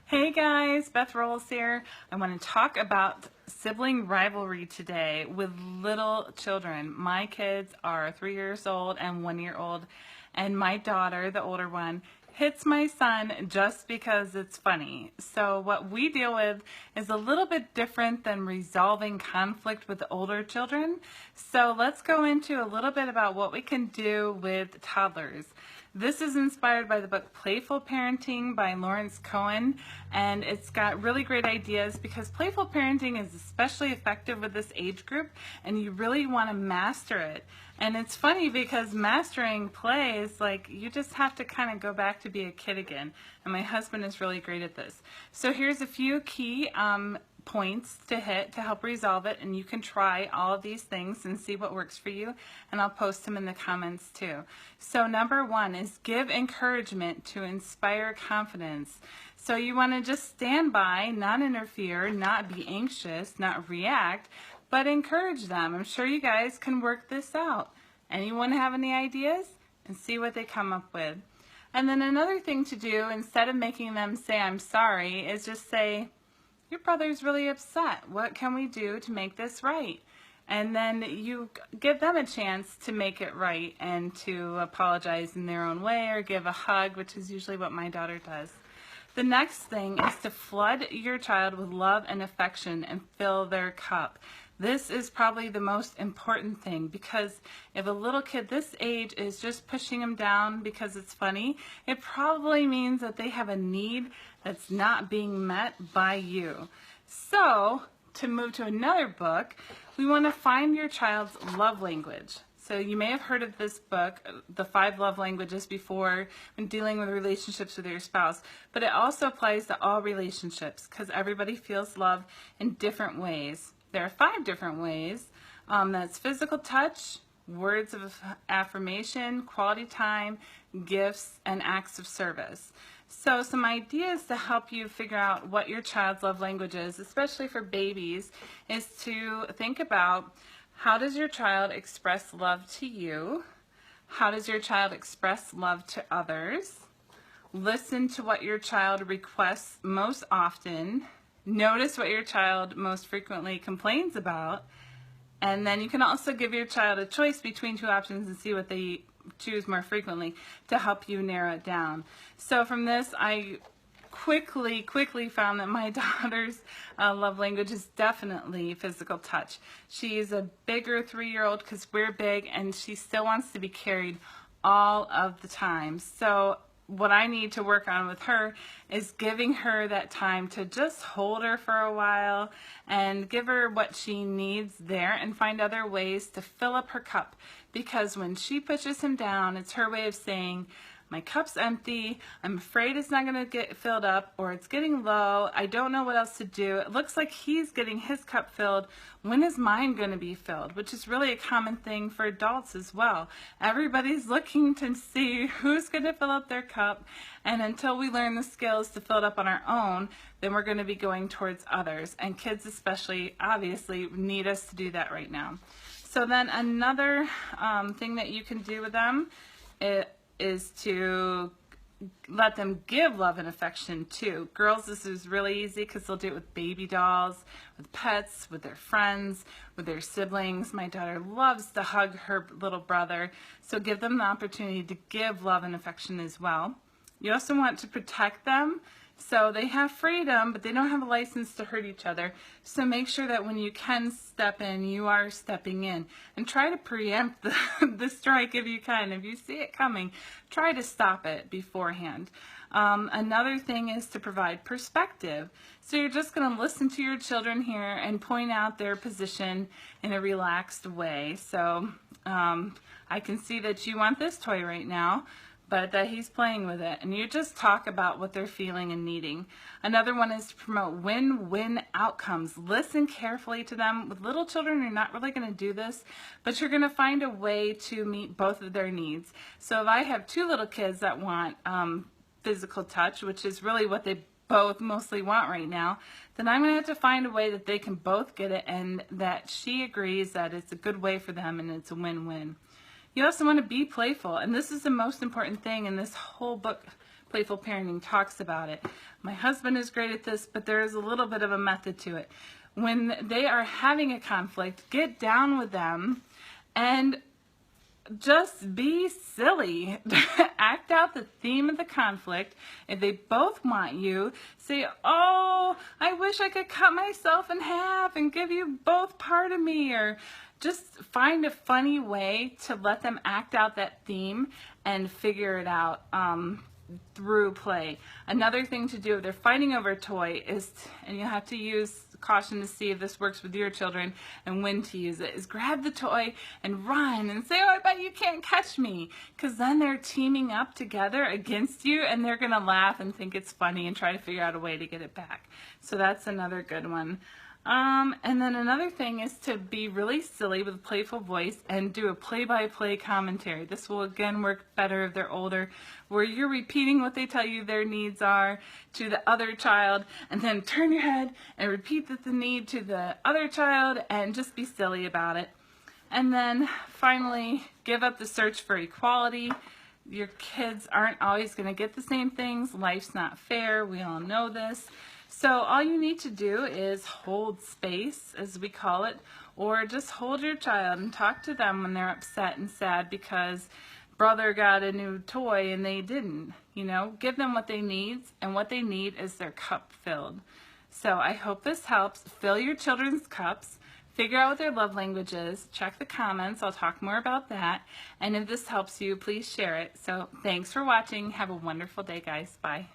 Hey guys, Beth Rowles here. I want to talk about sibling rivalry today with little children. My kids are 3 years old and 1 year old, and my daughter, the older one, hits my son just because it's funny. So what we deal with is a little bit different than resolving conflict with older children. So let's go into a little bit about what we can do with toddlers. This is inspired by the book Playful Parenting by Lawrence Cohen, and it's got really great ideas because playful parenting is especially effective with this age group, and you really want to master it. And it's funny because mastering play is like you just have to kind of go back to be a kid again, and my husband is really great at this. So here's a few key points to hit to help resolve it, and you can try all of these things and see what works for you, and I'll post them in the comments too. So number one is give encouragement to inspire confidence. So you want to just stand by, not interfere, not be anxious, not react, but encourage them. I'm sure you guys can work this out. Anyone have any ideas? And see what they come up with. And then another thing to do, instead of making them say I'm sorry, is just say, your brother's really upset. What can we do to make this right? And then you give them a chance to make it right and to apologize in their own way or give a hug, which is usually what my daughter does. The next thing is to flood your child with love and affection and fill their cup. This is probably the most important thing, because if a little kid this age is just pushing them down because it's funny, it probably means that they have a need that's not being met by you. So, to move to another book, we want to find your child's love language. So you may have heard of this book, The 5 Love Languages, before when dealing with relationships with your spouse, but it also applies to all relationships because everybody feels love in different ways. There are 5 different ways. That's physical touch, words of affirmation, quality time, gifts, and acts of service. So some ideas to help you figure out what your child's love language is, especially for babies, is to think about, how does your child express love to you? How does your child express love to others? Listen to what your child requests most often. Notice what your child most frequently complains about. And then you can also give your child a choice between 2 options and see what they choose more frequently to help you narrow it down. So from this, I quickly found that my daughter's love language is definitely physical touch. She's a bigger 3-year-old because we're big, and she still wants to be carried all of the time. So what I need to work on with her is giving her that time to just hold her for a while and give her what she needs there, and find other ways to fill up her cup, because when she pushes him down, it's her way of saying, my cup's empty, I'm afraid it's not going to get filled up, or it's getting low, I don't know what else to do. It looks like he's getting his cup filled. When is mine going to be filled? Which is really a common thing for adults as well. Everybody's looking to see who's going to fill up their cup, and until we learn the skills to fill it up on our own, then we're going to be going towards others. And kids especially, obviously, need us to do that right now. So then another thing that you can do with them is to let them give love and affection too. Girls, this is really easy because they'll do it with baby dolls, with pets, with their friends, with their siblings. My daughter loves to hug her little brother, so give them the opportunity to give love and affection as well. You also want to protect them. So they have freedom, but they don't have a license to hurt each other. So make sure that when you can step in, you are stepping in. And try to preempt the strike if you can. If you see it coming, try to stop it beforehand. Another thing is to provide perspective. So you're just going to listen to your children here and point out their position in a relaxed way. So I can see that you want this toy right now, but that he's playing with it, and you just talk about what they're feeling and needing. Another one is to promote win-win outcomes. Listen carefully to them. With little children, you're not really going to do this, but you're going to find a way to meet both of their needs. So if I have 2 little kids that want physical touch, which is really what they both mostly want right now, then I'm going to have to find a way that they can both get it, and that she agrees that it's a good way for them and it's a win-win. You also want to be playful, and this is the most important thing in this whole book, Playful Parenting talks about it. My husband is great at this, but there is a little bit of a method to it. When they are having a conflict, get down with them and just be silly. Act out the theme of the conflict. If they both want you, say, oh, I wish I could cut myself in half and give you both part of me, or just find a funny way to let them act out that theme and figure it out through play. Another thing to do if they're fighting over a toy is, and you'll have to use caution to see if this works with your children and when to use it, is grab the toy and run and say, oh, I bet you can't catch me, because then they're teaming up together against you and they're gonna laugh and think it's funny and try to figure out a way to get it back. So that's another good one. And then another thing is to be really silly with a playful voice and do a play-by-play commentary. This will again work better if they're older, where you're repeating what they tell you their needs are to the other child, and then turn your head and repeat the need to the other child and just be silly about it. And then finally, give up the search for equality. Your kids aren't always going to get the same things. Life's not fair. We all know this. So all you need to do is hold space, as we call it, or just hold your child and talk to them when they're upset and sad because brother got a new toy and they didn't. You know, give them what they need, and what they need is their cup filled. So I hope this helps. Fill your children's cups. Figure out what their love language is. Check the comments. I'll talk more about that. And if this helps you, please share it. So thanks for watching. Have a wonderful day, guys. Bye.